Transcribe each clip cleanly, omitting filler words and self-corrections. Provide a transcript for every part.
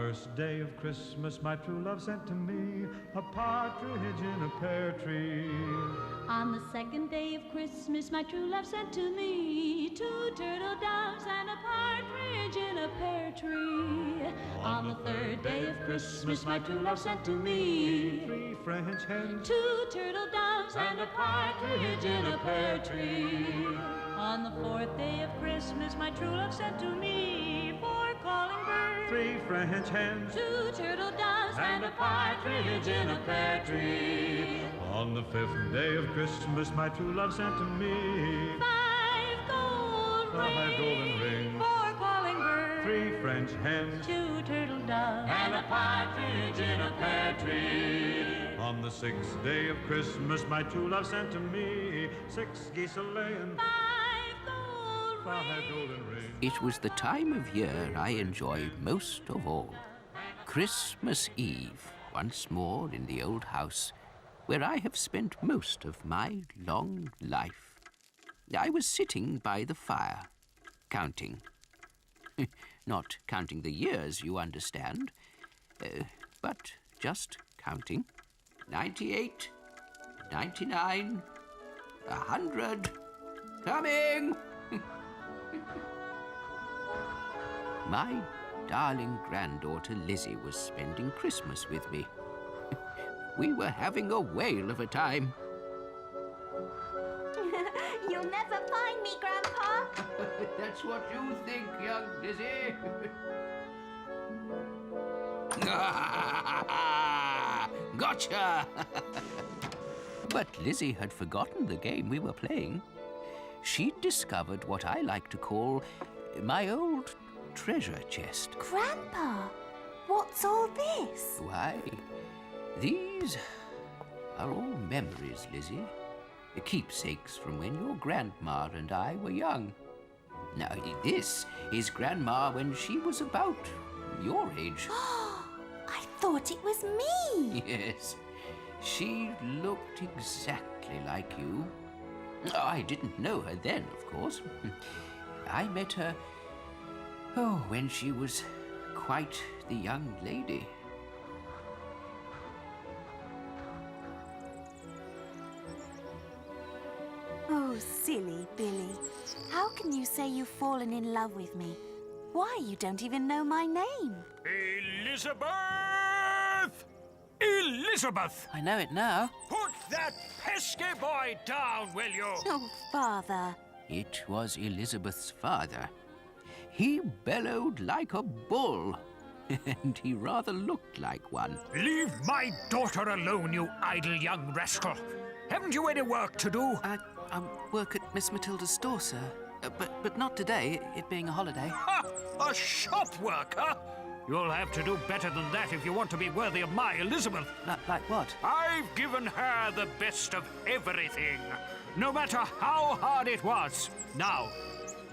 first day of Christmas, my true love sent to me a partridge in a pear tree. On the second day of Christmas, my true love sent to me 2 turtle doves and a partridge in a pear tree. On the third day of Christmas, my true love sent to me 3 French hens, 2 turtle doves and a partridge in a pear tree. On the fourth day of Christmas, my true love sent to me 4 calling birds, 3 French hens, 2 turtle doves and a partridge in a pear tree. On the 5th day of Christmas, my true love sent to me 5 gold golden rings, 4 calling birds, 3 French hens, 2 turtle doves and a partridge in a pear tree. On the 6th day of Christmas, my true love sent to me 6 geese a-laying, 5 golden rings. It was the time of year I enjoy most of all. Christmas Eve, once more in the old house, where I have spent most of my long life. I was sitting by the fire, counting. Not counting the years, you understand, but just counting. 98, 99, 100, coming! My darling granddaughter Lizzie was spending Christmas with me. We were having a whale of a time. You'll never find me, Grandpa. That's what you think, young Lizzie. Gotcha! But Lizzie had forgotten the game we were playing. She'd discovered what I like to call my old treasure chest. Grandpa, what's all this? Why, these are all memories, Lizzie. Keepsakes from when your grandma and I were young. Now, this is Grandma when she was about your age. I thought it was me. Yes, she looked exactly like you. I didn't know her then, of course. I met her, when she was quite the young lady. Oh, silly Billy. How can you say you've fallen in love with me? Why, you don't even know my name. Elizabeth! Elizabeth! I know it now. Put that pesky boy down, will you? Oh, Father. It was Elizabeth's father. He bellowed like a bull, and he rather looked like one. Leave my daughter alone, you idle young rascal. Haven't you any work to do? I work at Miss Matilda's store, sir. But not today, it being a holiday. Ha! A shop worker? You'll have to do better than that if you want to be worthy of my Elizabeth. Like what? I've given her the best of everything, no matter how hard it was. Now,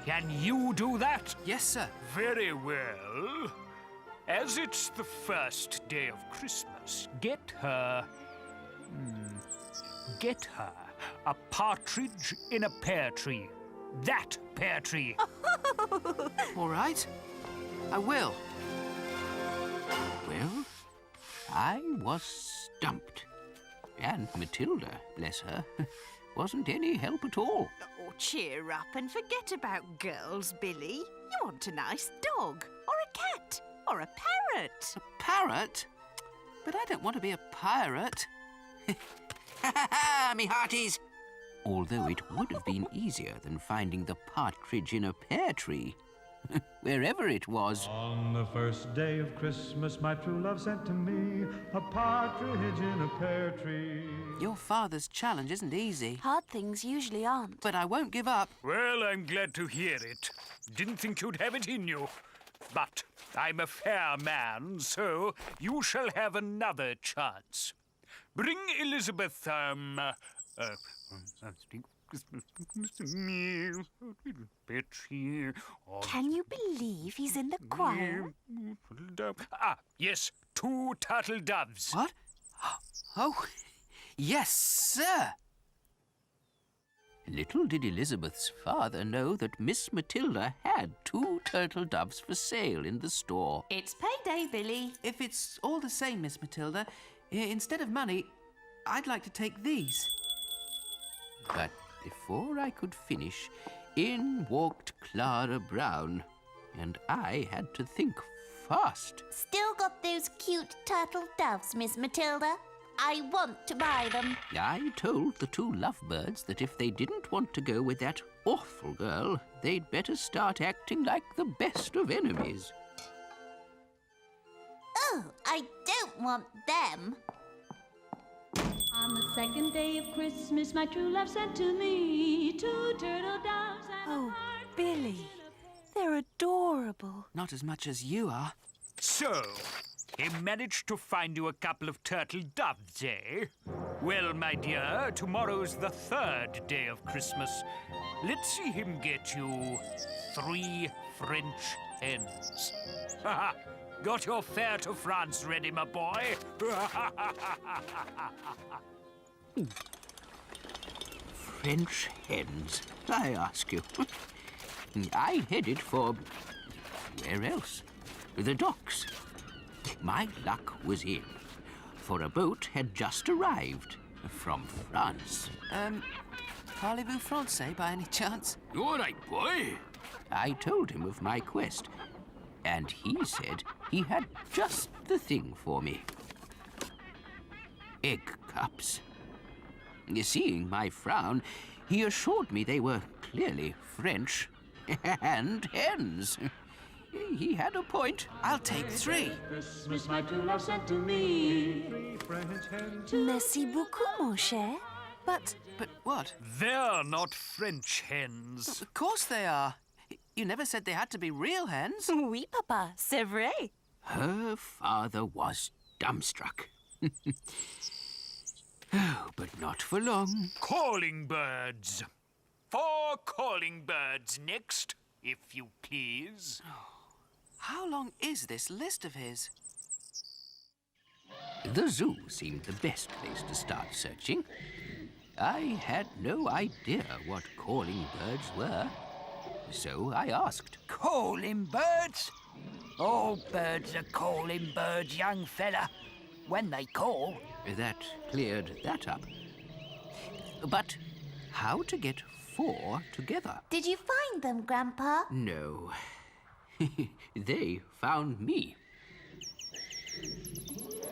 can you do that? Yes, sir. Very well. As it's the first day of Christmas, get her a partridge in a pear tree. That pear tree. All right. I will. Well, I was stumped. And Matilda, bless her, wasn't any help at all. Oh, cheer up and forget about girls, Billy. You want a nice dog, or a cat, or a parrot. A parrot? But I don't want to be a pirate. Me hearties! Although it would have been easier than finding the partridge in a pear tree, wherever it was. On the first day of Christmas, my true love sent to me a partridge in a pear tree. Your father's challenge isn't easy. Hard things usually aren't. But I won't give up. Well, I'm glad to hear it. Didn't think you'd have it in you. But I'm a fair man, so you shall have another chance. Bring Elizabeth, Can you believe he's in the choir? Yes, 2 turtle doves. What? Oh, yes, sir. Little did Elizabeth's father know that Miss Matilda had 2 turtle doves for sale in the store. It's payday, Billy. If it's all the same, Miss Matilda, instead of money, I'd like to take these. But before I could finish, in walked Clara Brown, and I had to think fast. Still got those cute turtle doves, Miss Matilda? I want to buy them. I told the 2 lovebirds that if they didn't want to go with that awful girl, they'd better start acting like the best of enemies. Oh, I don't want them. On the 2nd day of Christmas, my true love sent to me 2 turtle doves and a Oh, heart. Billy, they're adorable. Not as much as you are. So, he managed to find you a couple of turtle doves, eh? Well, my dear, tomorrow's the 3rd day of Christmas. Let's see him get you 3 French hens. Ha! Got your fare to France ready, my boy? French hens, I ask you. I headed for... where else? The docks. My luck was in, for a boat had just arrived from France. Parlez-vous français by any chance? You all right, boy? I told him of my quest, and he said he had just the thing for me. Egg cups. Seeing my frown, he assured me they were clearly French and hens. He had a point. I'll take 3. Christmas, my true love sent to me 3 French hens. Merci beaucoup, mon cher. But what? They're not French hens. Of course they are. You never said they had to be real hens. Oui, papa, c'est vrai. Her father was dumbstruck. Oh, but not for long. Calling birds. 4 calling birds next, if you please. How long is this list of his? The zoo seemed the best place to start searching. I had no idea what calling birds were, so I asked. Calling birds? All birds are calling birds, young fella. When they call. That cleared that up. But how to get 4 together? Did you find them, Grandpa? No. They found me.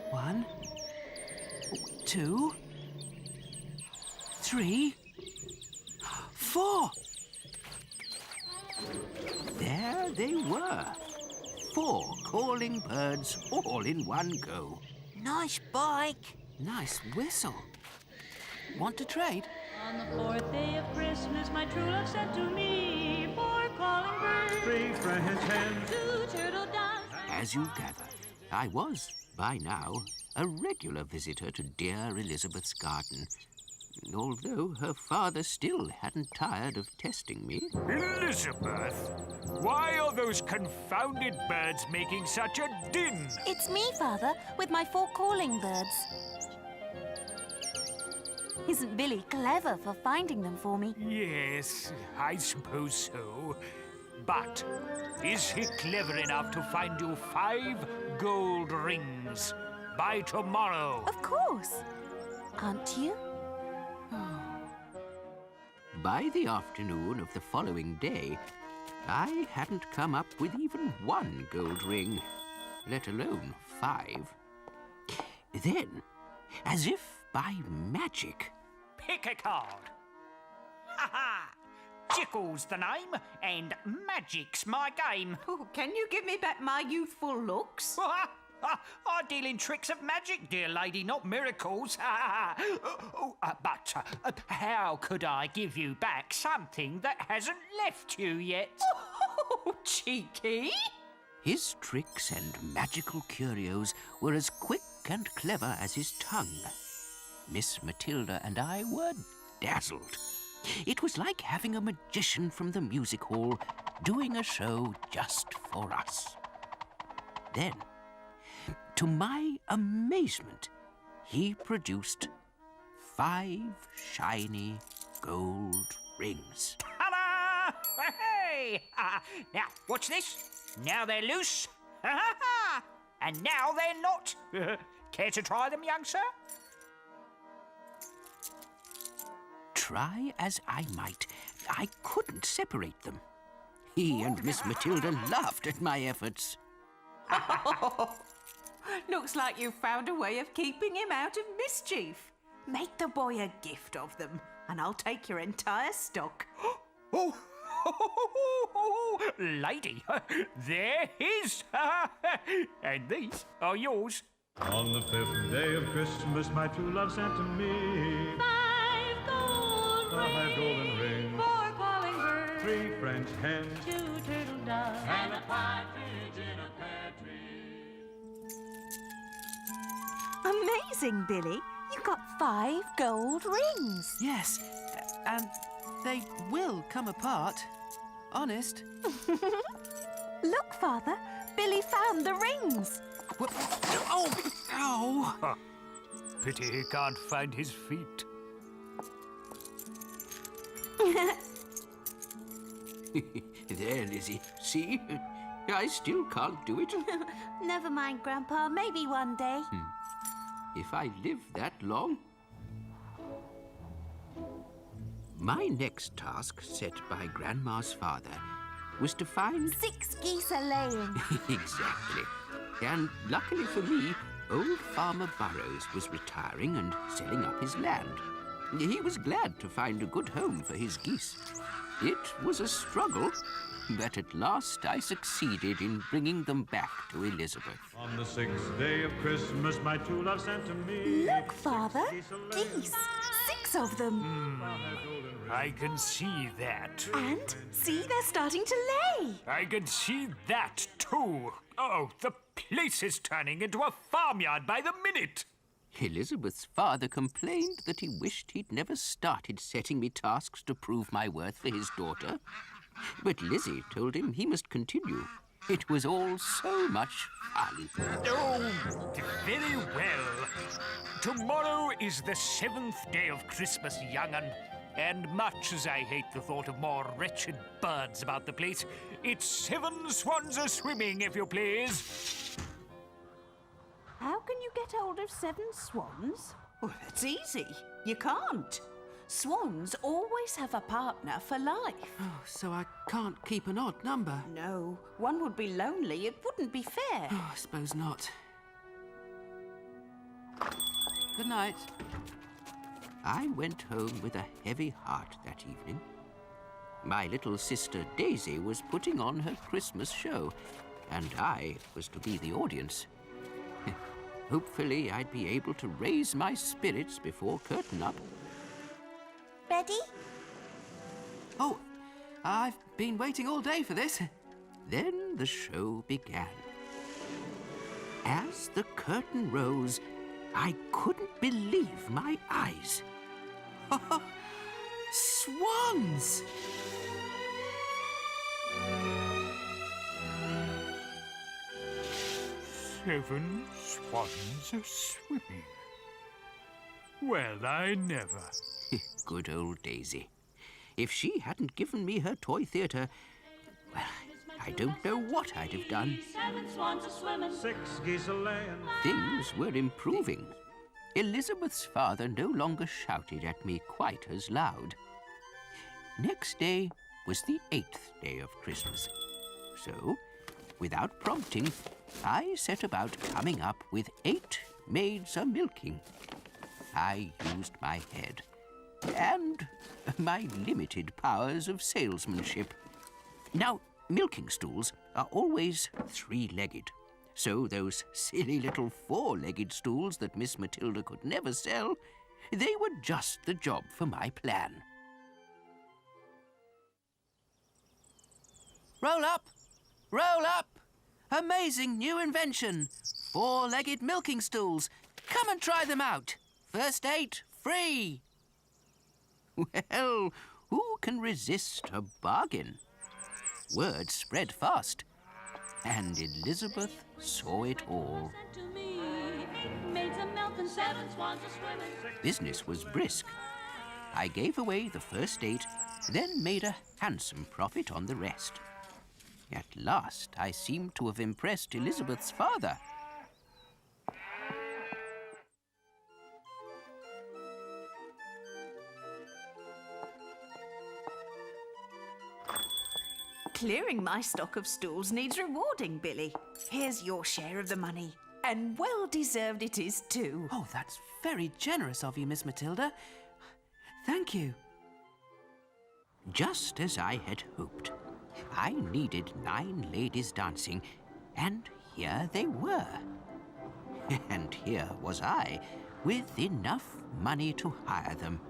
1, 2, 3, 4. There they were. 4 calling birds all in one go. Nice bike. Nice whistle. Want to trade? On the 4th day of Christmas, my true love sent to me 4 calling birds, 3 French hens. 2 turtle doves. As you gather, I was, by now, a regular visitor to dear Elizabeth's garden, although her father still hadn't tired of testing me. Elizabeth, why are those confounded birds making such a din? It's me, Father, with my 4 calling birds. Isn't Billy clever for finding them for me? Yes, I suppose so. But is he clever enough to find you 5 gold rings by tomorrow? Of course. Aren't you? By the afternoon of the following day, I hadn't come up with even 1 gold ring, let alone 5. Then, as if by magic... Pick a card. Ha ha! Tickle's the name, and magic's my game. Oh, can you give me back my youthful looks? I deal in tricks of magic, dear lady, not miracles. But how could I give you back something that hasn't left you yet? Oh, cheeky. His tricks and magical curios were as quick and clever as his tongue. Miss Matilda and I were dazzled. It was like having a magician from the music hall doing a show just for us. Then, to my amazement, he produced 5 shiny gold rings. Ta-da! Hey! Now, watch this. Now they're loose. And now they're not. Care to try them, young sir? Try as I might, I couldn't separate them. He and Miss Matilda laughed at my efforts. Looks like you found a way of keeping him out of mischief. Make the boy a gift of them, and I'll take your entire stock. Oh, lady, they're his. And these are yours. On the 5th day of Christmas, my true love sent to me 5 gold five golden rings, 4 calling birds, 3 French hens, 2 turtle doves, and a partridge in a pear tree. Amazing, Billy. You got 5 gold rings. Yes, and they will come apart. Honest. Look, Father. Billy found the rings. Oh! Ow! Huh. Pity he can't find his feet. There, Lizzie. See? I still can't do it. Never mind, Grandpa. Maybe one day. If I live that long. My next task, set by Grandma's father, was to find... 6 geese a laying. Exactly. And luckily for me, old Farmer Burrows was retiring and selling up his land. He was glad to find a good home for his geese. It was a struggle, but at last I succeeded in bringing them back to Elizabeth. On the 6th day of Christmas, my true love sent to me. Look, Father. Geese. 6 of them. I can see that. And see, they're starting to lay. I can see that too. Oh, the place is turning into a farmyard by the minute. Elizabeth's father complained that he wished he'd never started setting me tasks to prove my worth for his daughter. But Lizzie told him he must continue. It was all so much fun. Oh, very well. Tomorrow is the 7th day of Christmas, young'un. And much as I hate the thought of more wretched birds about the place, it's 7 swans a-swimming, if you please. How can you get hold of 7 swans? Well, that's easy. You can't. Swans always have a partner for life. Oh, so I can't keep an odd number. No, one would be lonely. It wouldn't be fair. Oh, I suppose not. Good night. I went home with a heavy heart that evening. My little sister Daisy was putting on her Christmas show, and I was to be the audience. Hopefully, I'd be able to raise my spirits before curtain up. Ready? Oh, I've been waiting all day for this. Then the show began. As the curtain rose, I couldn't believe my eyes. Swans! Seven swans a-swimming. Well, I never. Good old Daisy. If she hadn't given me her toy theatre, well, I don't know what I'd have done. 7 swans a-swimming. 6 geese a-laying. Things were improving. Elizabeth's father no longer shouted at me quite as loud. Next day was the 8th day of Christmas. So, without prompting, I set about coming up with 8 maids a-milking. I used my head and my limited powers of salesmanship. Now, milking stools are always 3-legged. So those silly little 4-legged stools that Miss Matilda could never sell, they were just the job for my plan. Roll up! Roll up! Amazing new invention! 4-legged milking stools. Come and try them out. First 8 free. Well, who can resist a bargain? Word spread fast, and Elizabeth saw it all. Sent to me. Maids a-milking, 7 swans a-swimming. Business was brisk. I gave away the first 8, then made a handsome profit on the rest. At last, I seemed to have impressed Elizabeth's father. Clearing my stock of stools needs rewarding, Billy. Here's your share of the money. And well-deserved it is, too. Oh, that's very generous of you, Miss Matilda. Thank you. Just as I had hoped. I needed 9 ladies dancing, and here they were. And here was I, with enough money to hire them.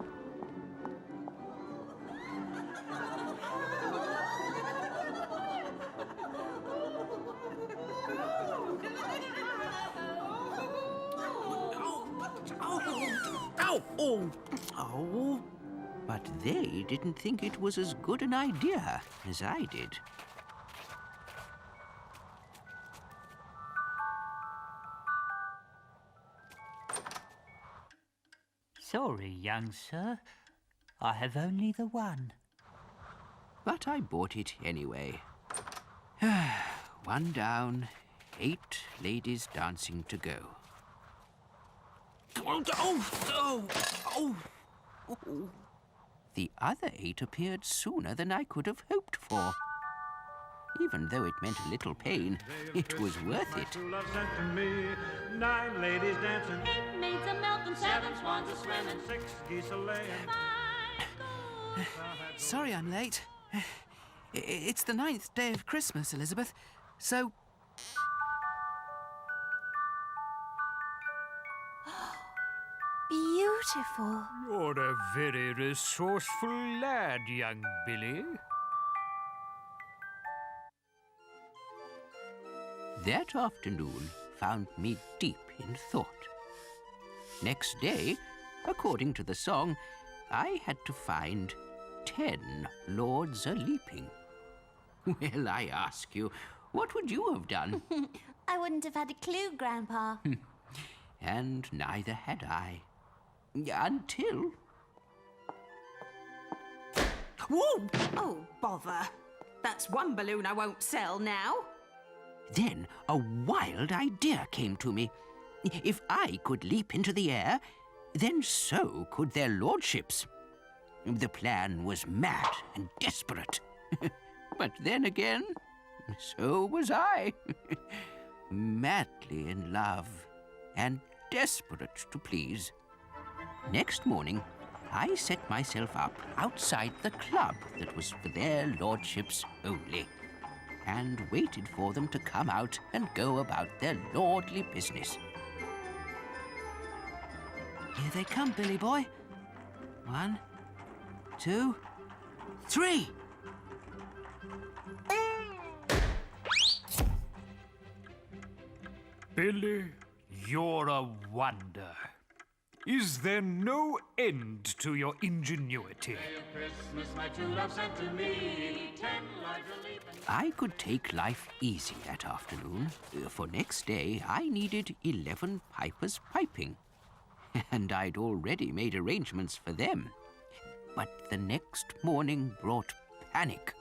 Oh, but they didn't think it was as good an idea as I did. Sorry, young sir. I have only the one. But I bought it anyway. 1 down, 8 ladies dancing to go. The other 8 appeared sooner than I could have hoped for. Even though it meant a little pain, it was worth it. True love sent to me, 9 ladies dancing, 8 maids a milking, 7 swans a swimming, 6 geese a laying. 5 Sorry I'm late. It's the 9th day of Christmas, Elizabeth, so... Beautiful. You're a very resourceful lad, young Billy. That afternoon found me deep in thought. Next day, according to the song, I had to find 10 lords a-leaping. Well, I ask you, what would you have done? I wouldn't have had a clue, Grandpa. And neither had I. Until... Whoa! Oh, bother. That's one balloon I won't sell now. Then a wild idea came to me. If I could leap into the air, then so could their lordships. The plan was mad and desperate. But then again, so was I. Madly in love and desperate to please. Next morning, I set myself up outside the club that was for their lordships only, and waited for them to come out and go about their lordly business. Here they come, Billy boy. 1, 2, 3. Billy, you're a wonder. Is there no end to your ingenuity? Christmas, my true love sent to me, 10 lives a leaping. I could take life easy that afternoon, for next day I needed 11 pipers piping. And I'd already made arrangements for them. But the next morning brought panic.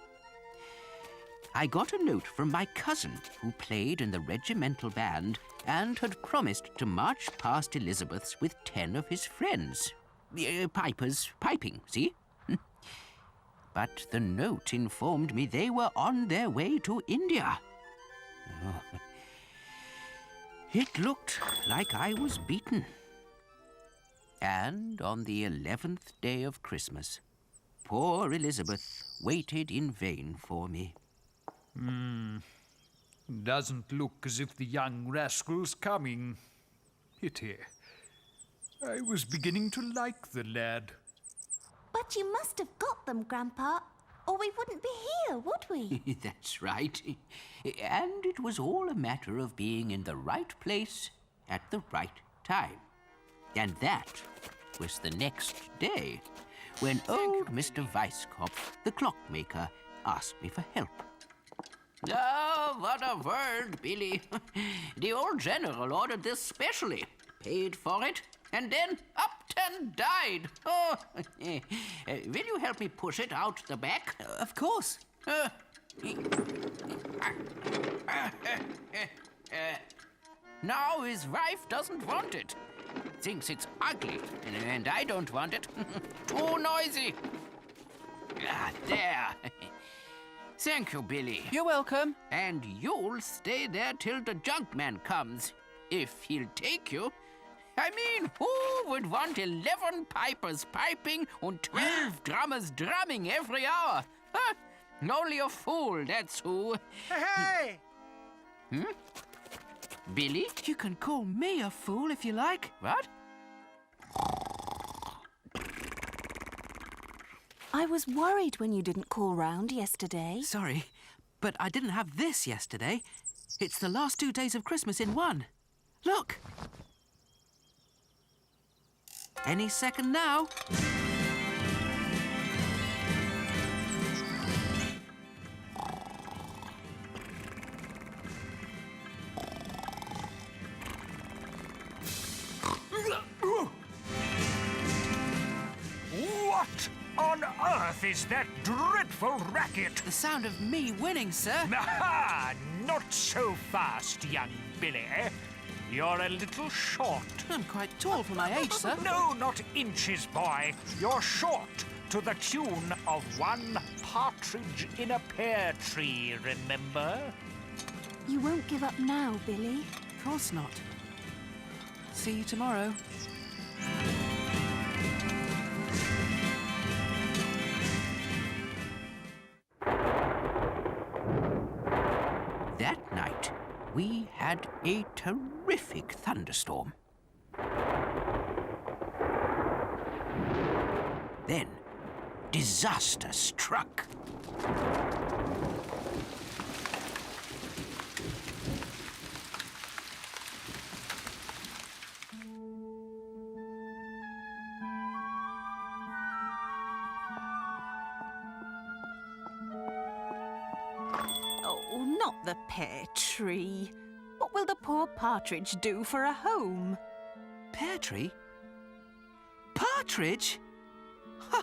I got a note from my cousin, who played in the regimental band and had promised to march past Elizabeth's with 10 of his friends. Pipers piping, see? But the note informed me they were on their way to India. Oh. It looked like I was beaten. And on the 11th day of Christmas, poor Elizabeth waited in vain for me. Doesn't look as if the young rascal's coming. Pity. I was beginning to like the lad. But you must have got them, Grandpa, or we wouldn't be here, would we? That's right. And it was all a matter of being in the right place at the right time. And that was the next day, when old Mr. Weisskopf, the clockmaker, asked me for help. Oh, what a world, Billy. The old general ordered this specially, paid for it, and then Upton died. Oh, will you help me push it out the back? Of course. Now his wife doesn't want it. Thinks it's ugly, and I don't want it. Too noisy. Ah, there. Thank you, Billy. You're welcome. And you'll stay there till the junkman comes, if he'll take you. I mean, who would want 11 pipers piping and 12 drummers drumming every hour? Huh? Only a fool, that's who. Hey! Billy? You can call me a fool if you like. What? I was worried when you didn't call round yesterday. Sorry, but I didn't have this yesterday. It's the last 2 days of Christmas in one. Look! Any second now. What on earth is that dreadful racket? The sound of me winning, sir. Aha! Not so fast, young Billy. You're a little short. I'm quite tall for my age, sir. No, not inches, boy. You're short to the tune of one partridge in a pear tree, remember? You won't give up now, Billy. Of course not. See you tomorrow. That night, we had a terrific thunderstorm. Then, disaster struck. Oh, not the pear tree. What will the poor partridge do for a home? Pear tree? Partridge? Ha!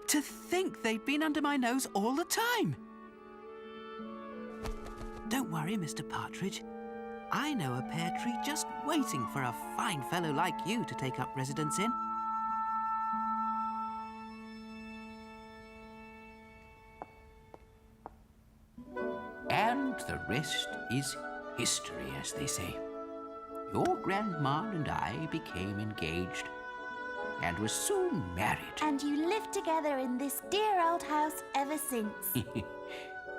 To think they'd been under my nose all the time. Don't worry, Mr. Partridge. I know a pear tree just waiting for a fine fellow like you to take up residence in. And the rest is history, as they say. Your grandma and I became engaged and were soon married. And you lived together in this dear old house ever since.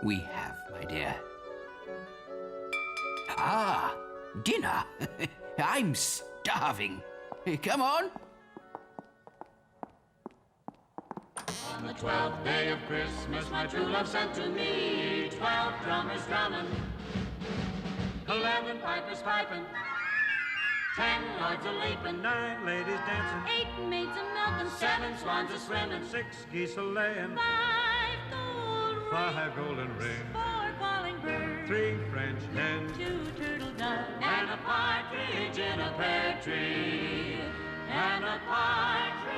We have, my dear. Ah, dinner. I'm starving. Come on. On the 12th day of Christmas, my true love sent to me 12 drummers drumming, 11 pipers piping, 10 lords a-leaping, 9 ladies dancing, 8 maids a-milking, 7 swans a-swimming, 6 geese a-laying, 5 gold rings, 5 golden rings, 4 calling birds, 3 French hens, 2 turtle doves, and a partridge in a pear tree, and a partridge